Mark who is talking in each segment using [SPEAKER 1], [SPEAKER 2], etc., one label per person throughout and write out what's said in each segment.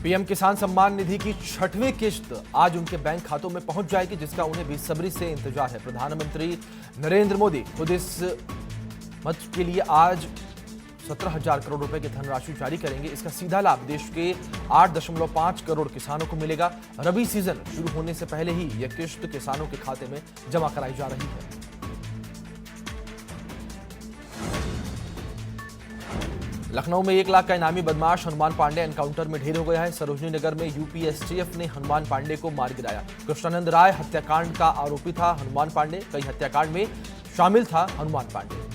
[SPEAKER 1] PM किसान सम्मान निधि की 6वीं किश्त आज उनके बैंक खातों में पहुंच जाएगी, जिसका उन्हें बेसब्री से इंतजार है। प्रधानमंत्री नरेंद्र मोदी खुद इस मद के लिए आज 17,000 करोड़ रुपए की धनराशि जारी करेंगे। इसका सीधा लाभ देश के 8.5 करोड़ किसानों को मिलेगा। रबी सीजन शुरू होने से पहले ही यह किश्त किसानों के खाते में जमा कराई जा रही है। लखनऊ में 1 लाख का इनामी बदमाश हनुमान पांडे एनकाउंटर में ढेर हो गया है। सरोजनी नगर में यूपीएसटीएफ ने हनुमान पांडे को मार गिराया। कृष्णानंद राय हत्याकांड का आरोपी था हनुमान पांडे। कई हत्याकांड में शामिल था हनुमान पांडे।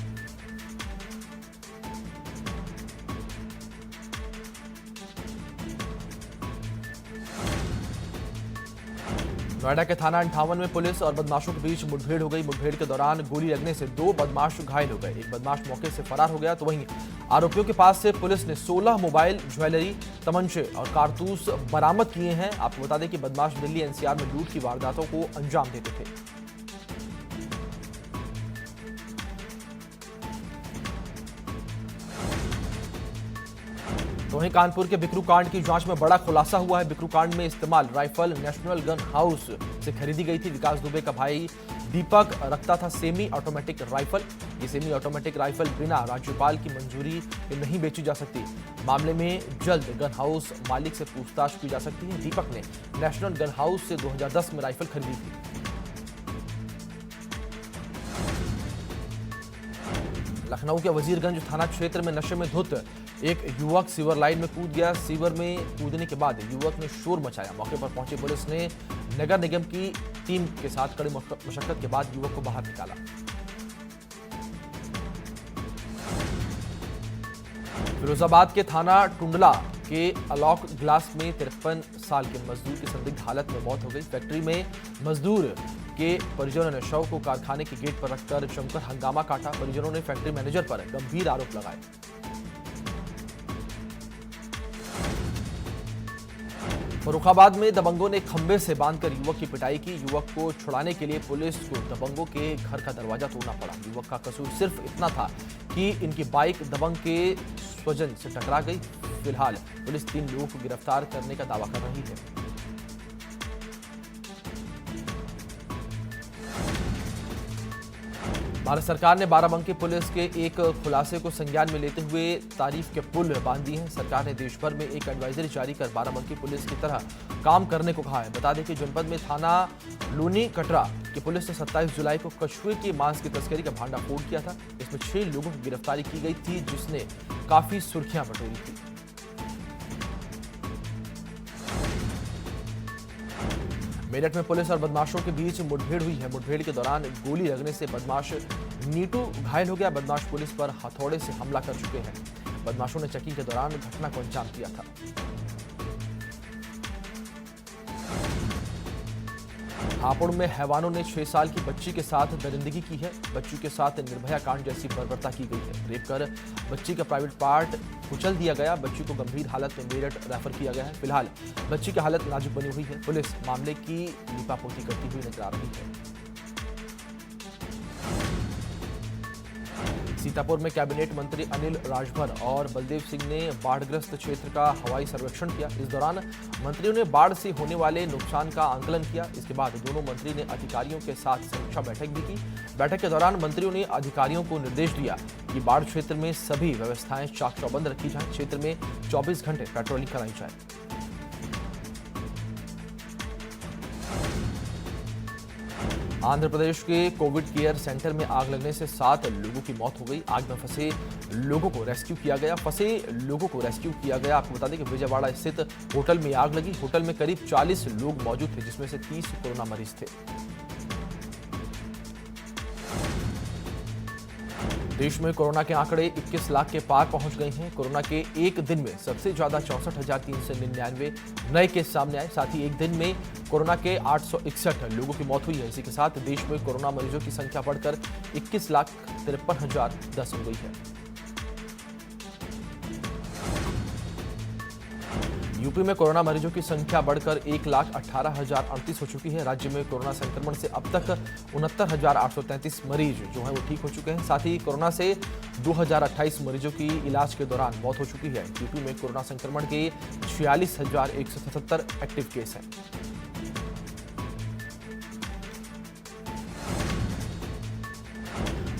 [SPEAKER 1] नोएडा के थाना 58 में पुलिस और बदमाशों के बीच मुठभेड़ हो गई। मुठभेड़ के दौरान गोली लगने से 2 बदमाश घायल हो गए। एक बदमाश मौके से फरार हो गया, तो वहीं आरोपियों के पास से पुलिस ने 16 मोबाइल, ज्वेलरी, तमंचे और कारतूस बरामद किए हैं। आपको बता दें कि बदमाश दिल्ली एनसीआर में लूट की वारदातों को अंजाम देते थे। तो वहीं कानपुर के बिकरू कांड की जांच में बड़ा खुलासा हुआ है। बिकरू कांड में इस्तेमाल राइफल नेशनल गन हाउस से खरीदी गई थी। विकास दुबे का भाई दीपक रखता था सेमी ऑटोमेटिक राइफल। ये सेमी ऑटोमेटिक राइफल बिना राज्यपाल की मंजूरी के नहीं बेची जा सकती। मामले में जल्द गन हाउस मालिक से पूछताछ की जा सकती है। दीपक ने नेशनल गन हाउस से 2010 में राइफल खरीदी थी। लखनऊ के वजीरगंज थाना क्षेत्र में नशे में धुत एक युवक सीवर लाइन में कूद गया। सीवर में कूदने के बाद युवक ने शोर मचाया। मौके पर पहुंची पुलिस ने नगर निगम की टीम के साथ कड़ी मशक्कत के बाद युवक को बाहर निकाला। फिरोजाबाद के थाना टुंडला के अलॉक ग्लास में 53 साल के मजदूर की संदिग्ध हालत में मौत हो गई। फैक्ट्री में मजदूर के परिजनों ने शव को कारखाने के गेट पर रखकर जमकर हंगामा काटा। परिजनों ने फैक्ट्री मैनेजर पर गंभीर आरोप लगाए। फर्रुखाबाद में दबंगों ने खंबे से बांधकर युवक की पिटाई की। युवक को छुड़ाने के लिए पुलिस को दबंगों के घर का दरवाजा तोड़ना पड़ा। युवक का कसूर सिर्फ इतना था कि इनकी बाइक दबंग के स्वजन से टकरा गई। फिलहाल पुलिस 3 लोगों को गिरफ्तार करने का दावा कर रही है। भारत सरकार ने बाराबंकी पुलिस के एक खुलासे को संज्ञान में लेते हुए तारीफ के पुल बांध दिए हैं। सरकार ने देश भर में एक एडवाइजरी जारी कर बाराबंकी पुलिस की तरह काम करने को कहा है। बता दें कि जनपद में थाना लूनी कटरा की पुलिस ने 27 जुलाई को कछुए के मांस की तस्करी का भांडाफोड़ किया था। इसमें 6 लोगों की गिरफ्तारी की गई थी, जिसने काफी सुर्खियां बटोरी थी। मेरठ में पुलिस और बदमाशों के बीच मुठभेड़ हुई है। मुठभेड़ के दौरान गोली लगने से बदमाश नीटू घायल हो गया। बदमाश पुलिस पर हथौड़े से हमला कर चुके हैं। बदमाशों ने चेकिंग के दौरान घटना को अंजाम दिया था। हापुड़ में हैवानों ने 6 साल की बच्ची के साथ दरिंदगी की है। बच्ची के साथ निर्भया कांड जैसी बर्बरता की गई है। रेप कर बच्ची का प्राइवेट पार्ट कुचल दिया गया। बच्ची को गंभीर हालत में मेरठ रेफर किया गया है। फिलहाल बच्ची की हालत नाजुक बनी हुई है। पुलिस मामले की लीपापोती करती हुई नजर आ रही है। सीतापुर में कैबिनेट मंत्री अनिल राजभर और बलदेव सिंह ने बाढ़ग्रस्त क्षेत्र का हवाई सर्वेक्षण किया। इस दौरान मंत्रियों ने बाढ़ से होने वाले नुकसान का आंकलन किया। इसके बाद दोनों मंत्री ने अधिकारियों के साथ समीक्षा बैठक भी की। बैठक के दौरान मंत्रियों ने अधिकारियों को निर्देश दिया कि बाढ़ क्षेत्र में सभी व्यवस्थाएं चाक चौबंद रखी जाएं। क्षेत्र में 24 घंटे पेट्रोलिंग कराई जाए। आंध्र प्रदेश के कोविड केयर सेंटर में आग लगने से 7 लोगों की मौत हो गई। आग में फंसे लोगों को रेस्क्यू किया गया। आपको बता दें कि विजयवाड़ा स्थित होटल में आग लगी। होटल में करीब 40 लोग मौजूद थे, जिसमें से 30 कोरोना मरीज थे। देश में कोरोना के आंकड़े 21 लाख के पार पहुंच गए हैं। कोरोना के एक दिन में सबसे ज्यादा 64,399 नए केस सामने आए। साथ ही एक दिन में कोरोना के 861 लोगों की मौत हुई है। इसी के साथ देश में कोरोना मरीजों की संख्या बढ़कर 21,53,010 हो गई है। यूपी में कोरोना मरीजों की संख्या बढ़कर 1,18,038 हो चुकी है। राज्य में कोरोना संक्रमण से अब तक 69,833 मरीज जो हैं वो ठीक हो चुके हैं। साथ ही कोरोना से 2,028 मरीजों की इलाज के दौरान मौत हो चुकी है। यूपी में कोरोना संक्रमण के 46,177 एक्टिव केस हैं।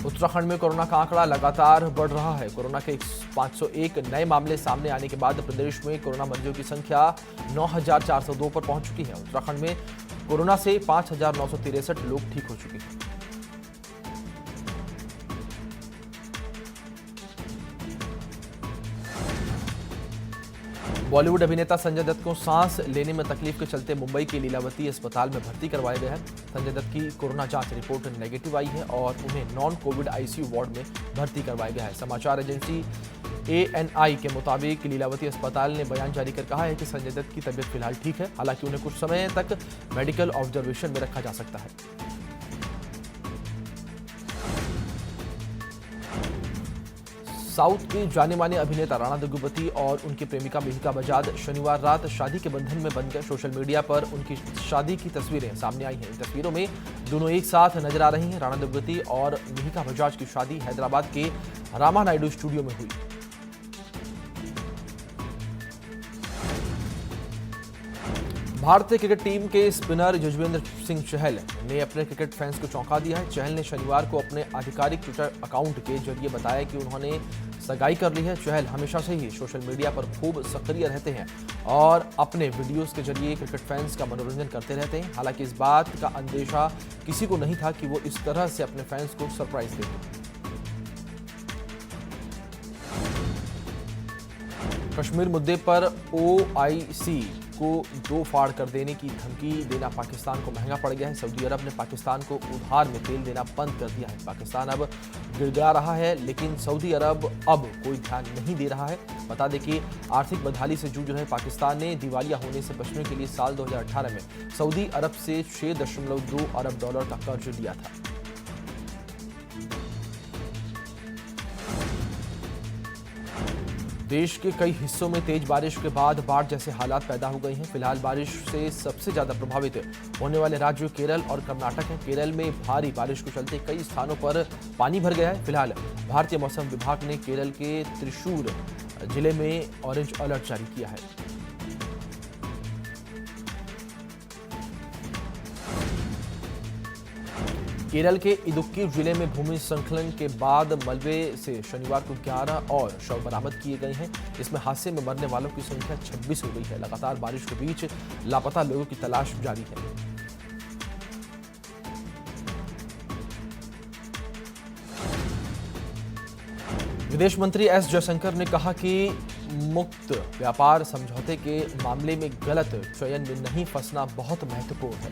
[SPEAKER 1] उत्तराखंड में कोरोना का आंकड़ा लगातार बढ़ रहा है। कोरोना के 501 नए मामले सामने आने के बाद प्रदेश में कोरोना मरीजों की संख्या 9,402 पर पहुंच चुकी है। उत्तराखंड में कोरोना से 5,963 लोग ठीक हो चुके हैं। बॉलीवुड अभिनेता संजय दत्त को सांस लेने में तकलीफ के चलते मुंबई के लीलावती अस्पताल में भर्ती करवाया गया है। संजय दत्त की कोरोना जांच रिपोर्ट नेगेटिव आई है और उन्हें नॉन कोविड आईसीयू वार्ड में भर्ती करवाया गया है। समाचार एजेंसी ANI के मुताबिक लीलावती अस्पताल ने बयान जारी कर कहा है कि संजय दत्त की तबीयत फिलहाल ठीक है। हालांकि उन्हें कुछ समय तक मेडिकल ऑब्जर्वेशन में रखा जा सकता है। साउथ के जाने माने अभिनेता राणा दग्गुबाती और उनकी प्रेमिका मिहिका बजाज शनिवार रात शादी के बंधन में बंध गए। सोशल मीडिया पर उनकी शादी की तस्वीरें सामने आई हैं। इन तस्वीरों में दोनों एक साथ नजर आ रही हैं। राणा दग्गुबाती और मिहिका बजाज की शादी हैदराबाद के रामा नायडू स्टूडियो में हुई। भारतीय क्रिकेट टीम के स्पिनर युजवेंद्र सिंह चहल ने अपने क्रिकेट फैंस को चौंका दिया है। चहल ने शनिवार को अपने आधिकारिक ट्विटर अकाउंट के जरिए बताया कि उन्होंने सगाई कर ली है। चहल हमेशा से ही सोशल मीडिया पर खूब सक्रिय रहते हैं और अपने वीडियोस के जरिए क्रिकेट फैंस का मनोरंजन करते रहते हैं। हालांकि इस बात का अंदेशा किसी को नहीं था कि वो इस तरह से अपने फैंस को सरप्राइज देंगे। कश्मीर मुद्दे पर OIC को दो फाड़ कर देने की धमकी देना पाकिस्तान को महंगा पड़ गया है। सऊदी अरब ने पाकिस्तान को उधार में तेल देना बंद कर दिया है। पाकिस्तान अब गिड़गिड़ा रहा है, लेकिन सऊदी अरब अब कोई ध्यान नहीं दे रहा है। बता दें कि आर्थिक बदहाली से जूझ रहे पाकिस्तान ने दिवालिया होने से बचने के लिए साल 2018 में सऊदी अरब से $6.2 अरब का कर्ज लिया था। देश के कई हिस्सों में तेज बारिश के बाद बाढ़ जैसे हालात पैदा हो गए हैं। फिलहाल बारिश से सबसे ज्यादा प्रभावित होने वाले राज्य केरल और कर्नाटक हैं। केरल में भारी बारिश के चलते कई स्थानों पर पानी भर गया है। फिलहाल भारतीय मौसम विभाग ने केरल के त्रिशूर जिले में ऑरेंज अलर्ट जारी किया है। केरल के इदुक्की जिले में भूमि स्खलन के बाद मलबे से शनिवार को 11 और शव बरामद किए गए हैं। इसमें हादसे में मरने वालों की संख्या 26 हो गई है। लगातार बारिश के बीच लापता लोगों की तलाश जारी है। विदेश मंत्री S जयशंकर ने कहा कि मुक्त व्यापार समझौते के मामले में गलत चयन में नहीं फंसना बहुत महत्वपूर्ण है।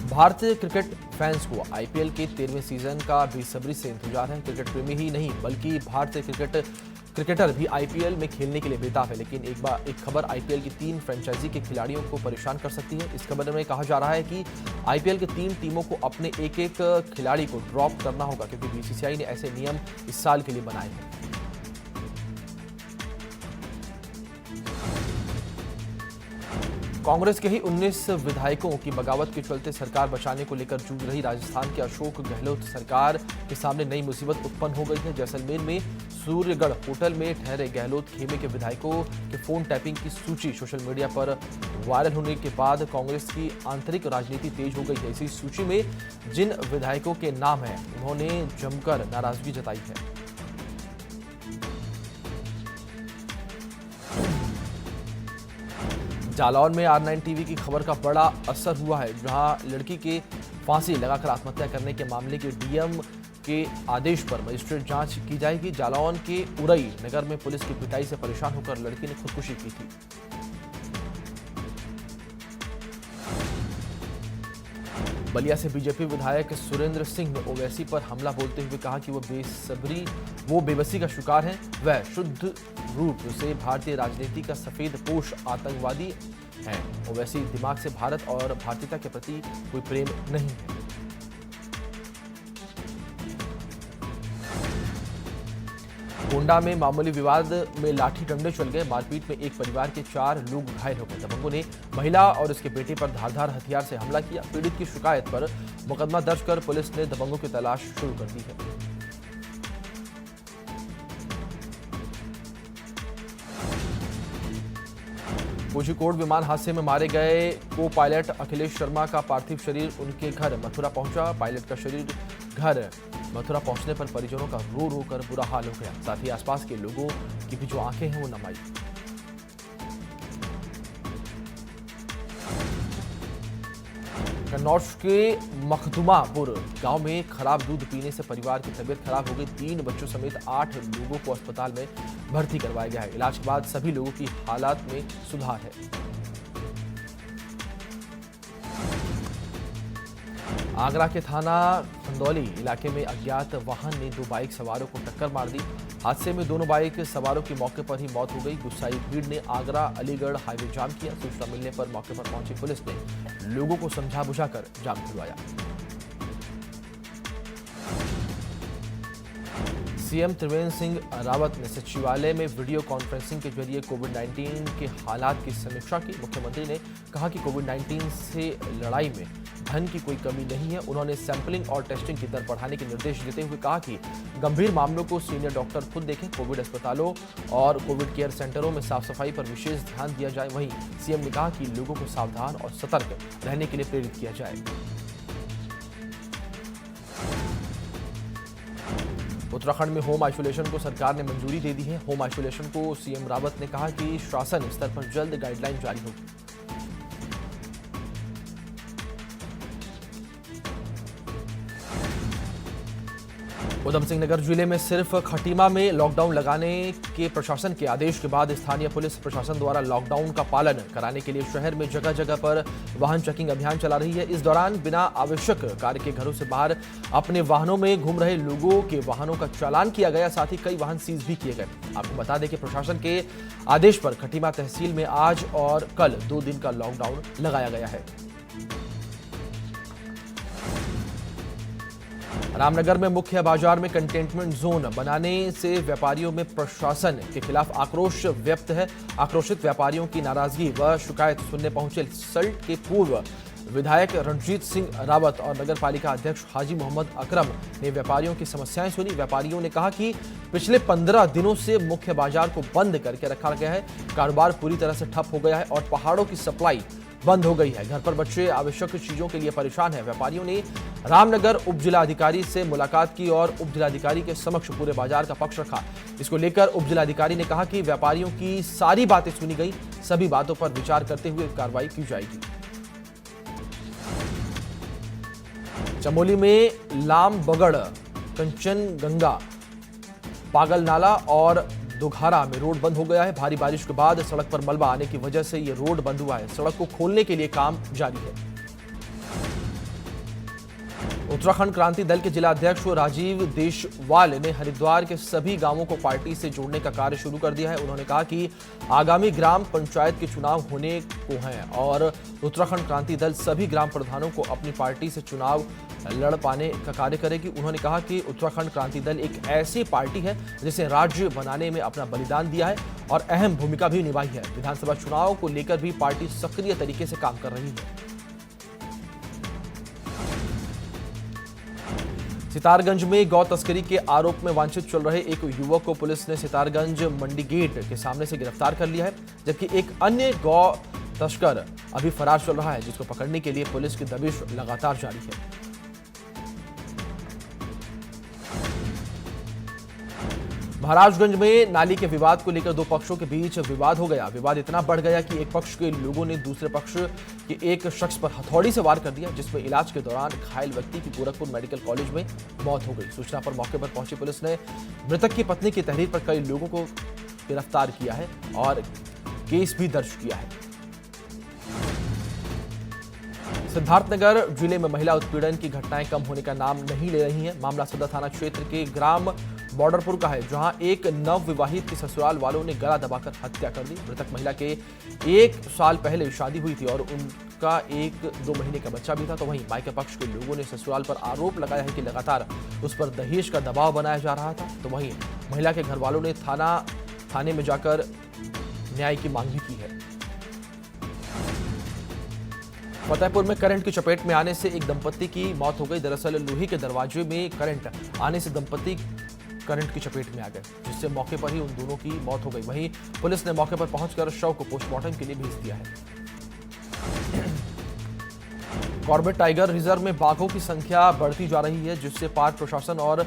[SPEAKER 1] भारतीय क्रिकेट फैंस को IPL के 13वें सीजन का बेसब्री से इंतजार है। क्रिकेट प्रेमी ही नहीं बल्कि भारतीय क्रिकेटर भी IPL में खेलने के लिए बेताब है। लेकिन एक खबर IPL की 3 फ्रेंचाइजी के खिलाड़ियों को परेशान कर सकती है। इस खबर में कहा जा रहा है कि IPL के 3 टीमों को अपने एक खिलाड़ी को ड्रॉप करना होगा, क्योंकि BCCI ने ऐसे नियम इस साल के लिए बनाए हैं। कांग्रेस के ही 19 विधायकों की बगावत के चलते सरकार बचाने को लेकर जूझ रही राजस्थान के अशोक गहलोत सरकार के सामने नई मुसीबत उत्पन्न हो गई है। जैसलमेर में सूर्यगढ़ होटल में ठहरे गहलोत खेमे के विधायकों के फोन टैपिंग की सूची सोशल मीडिया पर वायरल होने के बाद कांग्रेस की आंतरिक राजनीति तेज हो गई है। इसी सूची में जिन विधायकों के नाम हैं उन्होंने जमकर नाराजगी जताई है। जालौन में R9 टीवी की खबर का बड़ा असर हुआ है, जहां लड़की के फांसी लगाकर आत्महत्या करने के मामले के DM के आदेश पर मजिस्ट्रेट जांच की जाएगी। जालौन के उरई नगर में पुलिस की पिटाई से परेशान होकर लड़की ने खुदकुशी की थी। बलिया से बीजेपी विधायक सुरेंद्र सिंह ने ओवैसी पर हमला बोलते हुए कहा कि वो बेबसी का शिकार हैं। वह शुद्ध रूप से भारतीय राजनीति का सफेद पोश आतंकवादी हैं। ओवैसी दिमाग से भारत और भारतीयता के प्रति कोई प्रेम नहीं है। गोंडा में मामूली विवाद में लाठी डंडे चल गए। मारपीट में एक परिवार के 4 लोग घायल हो गए। दबंगों ने महिला और उसके बेटे पर धारदार हथियार से हमला किया। पीड़ित की शिकायत पर मुकदमा दर्ज कर पुलिस ने दबंगों की तलाश शुरू कर दी है। कोझिकोड विमान हादसे में मारे गए को पायलट अखिलेश शर्मा का पार्थिव शरीर उनके घर मथुरा पहुंचा। पायलट का शरीर घर मथुरा पहुंचने पर परिजनों का रो रो कर बुरा हाल हो गया। साथ ही आसपास के लोगों की भी जो आंखें हैं वो नम आई। कन्नौज के मखदुमापुर गांव में खराब दूध पीने से परिवार की तबीयत खराब हो गई। 3 बच्चों समेत 8 लोगों को अस्पताल में भर्ती करवाया गया है। इलाज के बाद सभी लोगों की हालात में सुधार है। आगरा के थाना खंदौली इलाके में अज्ञात वाहन ने 2 बाइक सवारों को टक्कर मार दी। हादसे में दोनों बाइक सवारों की मौके पर ही मौत हो गई। गुस्साई भीड़ ने आगरा अलीगढ़ हाईवे जाम किया। सूचना मिलने पर मौके पर पहुंची पुलिस ने लोगों को समझा बुझाकर जाम खुलवाया। सीएम त्रिवेंद्र सिंह रावत ने सचिवालय में वीडियो कॉन्फ्रेंसिंग के जरिए कोविड-19 के हालात की समीक्षा की। मुख्यमंत्री ने कहा कि कोविड-19 से लड़ाई में धन की कोई कमी नहीं है। उन्होंने सैंपलिंग और टेस्टिंग की दर बढ़ाने के निर्देश देते हुए कहा कि गंभीर मामलों को सीनियर डॉक्टर खुद देखें। कोविड अस्पतालों और कोविड केयर सेंटरों में साफ सफाई पर विशेष ध्यान दिया जाए। वहीं सीएम ने कहा कि लोगों को सावधान और सतर्क रहने के लिए प्रेरित किया जाए। उत्तराखंड में होम आइसोलेशन को सरकार ने मंजूरी दे दी है। होम आइसोलेशन को सीएम रावत ने कहा कि शासन स्तर पर जल्द गाइडलाइन जारी होगी। उधम सिंह नगर जिले में सिर्फ खटीमा में लॉकडाउन लगाने के प्रशासन के आदेश के बाद स्थानीय पुलिस प्रशासन द्वारा लॉकडाउन का पालन कराने के लिए शहर में जगह जगह पर वाहन चेकिंग अभियान चला रही है। इस दौरान बिना आवश्यक कार्य के घरों से बाहर अपने वाहनों में घूम रहे लोगों के वाहनों का चालान किया गया। साथ ही कई वाहन सीज भी किए गए। आपको बता दें कि प्रशासन के आदेश पर खटीमा तहसील में आज और कल 2 दिन का लॉकडाउन लगाया गया है। रामनगर में मुख्य बाजार में कंटेनमेंट जोन बनाने से व्यापारियों में प्रशासन के खिलाफ आक्रोश व्यक्त है। आक्रोशित व्यापारियों की नाराजगी व शिकायत सुनने पहुंचे सल्ट के पूर्व विधायक रणजीत सिंह रावत और नगर पालिका अध्यक्ष हाजी मोहम्मद अकरम ने व्यापारियों की समस्याएं सुनी। व्यापारियों ने कहा कि पिछले 15 दिनों से मुख्य बाजार को बंद करके रखा गया है। कारोबार पूरी तरह से ठप हो गया है और पहाड़ों की सप्लाई बंद हो गई है। घर पर बच्चे आवश्यक चीजों के लिए परेशान हैं। व्यापारियों ने रामनगर उप जिलाधिकारी से मुलाकात की और उप जिलाधिकारी के समक्ष पूरे बाजार का पक्ष रखा। इसको लेकर उप जिलाधिकारी ने कहा कि व्यापारियों की सारी बातें सुनी गई। सभी बातों पर विचार करते हुए कार्रवाई की जाएगी। चमोली में लामबगड़, कंचनगंगा, पागलनाला और दुघारा में रोड बंद हो गया है। भारी बारिश के बाद सड़क पर मलबा आने की वजह से यह रोड बंद हुआ है। सड़क को खोलने के लिए काम जारी है। उत्तराखंड क्रांति दल के जिला अध्यक्ष राजीव देशवाल ने हरिद्वार के सभी गांवों को पार्टी से जोड़ने का कार्य शुरू कर दिया है। उन्होंने कहा कि आगामी ग्राम पंचायत के चुनाव होने को हैं और उत्तराखंड क्रांति दल सभी ग्राम प्रधानों को अपनी पार्टी से चुनाव लड़ पाने का कार्य करेगी। उन्होंने कहा कि उत्तराखंड क्रांति दल एक ऐसी पार्टी है जिसे राज्य बनाने में अपना बलिदान दिया है और अहम भूमिका भी निभाई है। विधानसभा चुनाव को लेकर भी पार्टी सक्रिय तरीके से काम कर रही है। सितारगंज में गौ तस्करी के आरोप में वांछित चल रहे एक युवक को पुलिस ने सितारगंज मंडी गेट के सामने से गिरफ्तार कर लिया है, जबकि एक अन्य गौ तस्कर अभी फरार चल रहा है, जिसको पकड़ने के लिए पुलिस की दबिश लगातार जारी है। महाराजगंज में नाली के विवाद को लेकर 2 पक्षों के बीच विवाद हो गया। विवाद इतना बढ़ गया कि एक पक्ष के लोगों ने दूसरे पक्ष के एक शख्स पर हथौड़ी से वार कर दिया, जिसमें इलाज के दौरान घायल व्यक्ति की गोरखपुर मेडिकल कॉलेज में मौत हो गई। सूचना पर मौके पर पहुंची पुलिस ने मृतक की पत्नी की तहरीर पर कई लोगों को गिरफ्तार किया है और केस भी दर्ज किया है। सिद्धार्थनगर जिले में महिला उत्पीड़न की घटनाएं कम होने का नाम नहीं ले रही हैं। मामला सदर थाना क्षेत्र के ग्राम बॉर्डरपुर का है, जहां एक नवविवाहित की ससुराल वालों ने गला दबाकर हत्या कर दी। मृतक महिला के 1 साल पहले शादी हुई थी और उनका 1-2 महीने का बच्चा भी था। तो वहीं मायके पक्ष के लोगों ने ससुराल पर आरोप लगाया है कि लगातार उस पर दहेज का दबाव बनाया जा रहा था। तो वहीं महिला के घर वालों ने थाने में जाकर न्याय की मांग भी की है। फतेहपुर में करंट की चपेट में आने से एक दंपत्ति की मौत हो गई। दरअसल लोहे के दरवाजे में करंट आने से दंपत्ति करंट की चपेट में आ गए, जिससे मौके पर ही उन दोनों की मौत हो गई। वहीं पुलिस ने मौके पर पहुंचकर शव को पोस्टमार्टम के लिए भेज दिया है। कॉर्बेट टाइगर रिजर्व में बाघों की संख्या बढ़ती जा रही है, जिससे पार्क प्रशासन और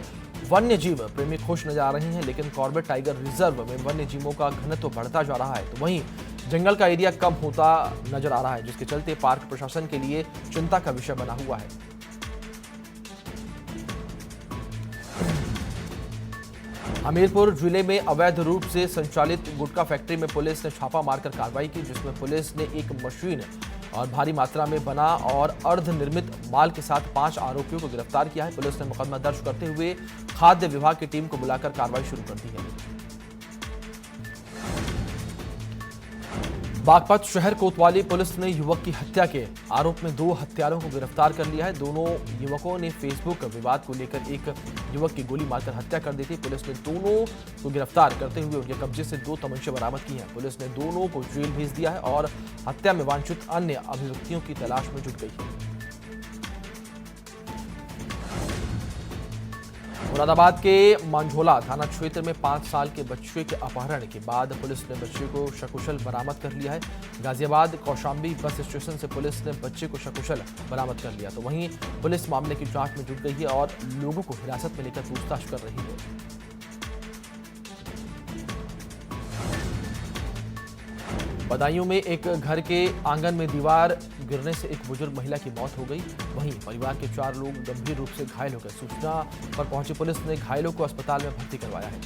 [SPEAKER 1] वन्य जीव प्रेमी खुश नजर आ रहे हैं। लेकिन कॉर्बेट टाइगर रिजर्व में वन्य जीवों का घनत्व बढ़ता जा रहा है, तो वहीं जंगल का एरिया कम होता नजर आ रहा है, जिसके चलते पार्क प्रशासन के लिए चिंता का विषय बना हुआ है। हमीरपुर जिले में अवैध रूप से संचालित गुटखा फैक्ट्री में पुलिस ने छापा मारकर कार्रवाई की, जिसमें पुलिस ने एक मशीन और भारी मात्रा में बना और अर्धनिर्मित माल के साथ 5 आरोपियों को गिरफ्तार किया है। पुलिस ने मुकदमा दर्ज करते हुए खाद्य विभाग की टीम को बुलाकर कार्रवाई शुरू कर दी है। बागपत शहर कोतवाली पुलिस ने युवक की हत्या के आरोप में 2 हत्यारों को गिरफ्तार कर लिया है। दोनों युवकों ने फेसबुक विवाद को लेकर एक युवक की गोली मारकर हत्या कर दी थी। पुलिस ने दोनों को गिरफ्तार करते हुए उनके कब्जे से 2 तमंचे बरामद किए हैं। पुलिस ने दोनों को जेल भेज दिया है और हत्या में वांछित अन्य अभियुक्तियों की तलाश में जुट गई है। मुरादाबाद के मंझोला थाना क्षेत्र में 5 साल के बच्चे के अपहरण के बाद पुलिस ने बच्चे को सकुशल बरामद कर लिया है। गाजियाबाद कौशाम्बी बस स्टेशन से पुलिस ने बच्चे को सकुशल बरामद कर लिया, तो वहीं पुलिस मामले की जांच में जुट गई है और लोगों को हिरासत में लेकर पूछताछ कर रही है। बदायूं में एक घर के आंगन में दीवार गिरने से एक बुजुर्ग महिला की मौत हो गई। वहीं परिवार के 4 लोग गंभीर रूप से घायल हो गए। सूचना पर पहुंची पुलिस ने घायलों को अस्पताल में भर्ती करवाया है।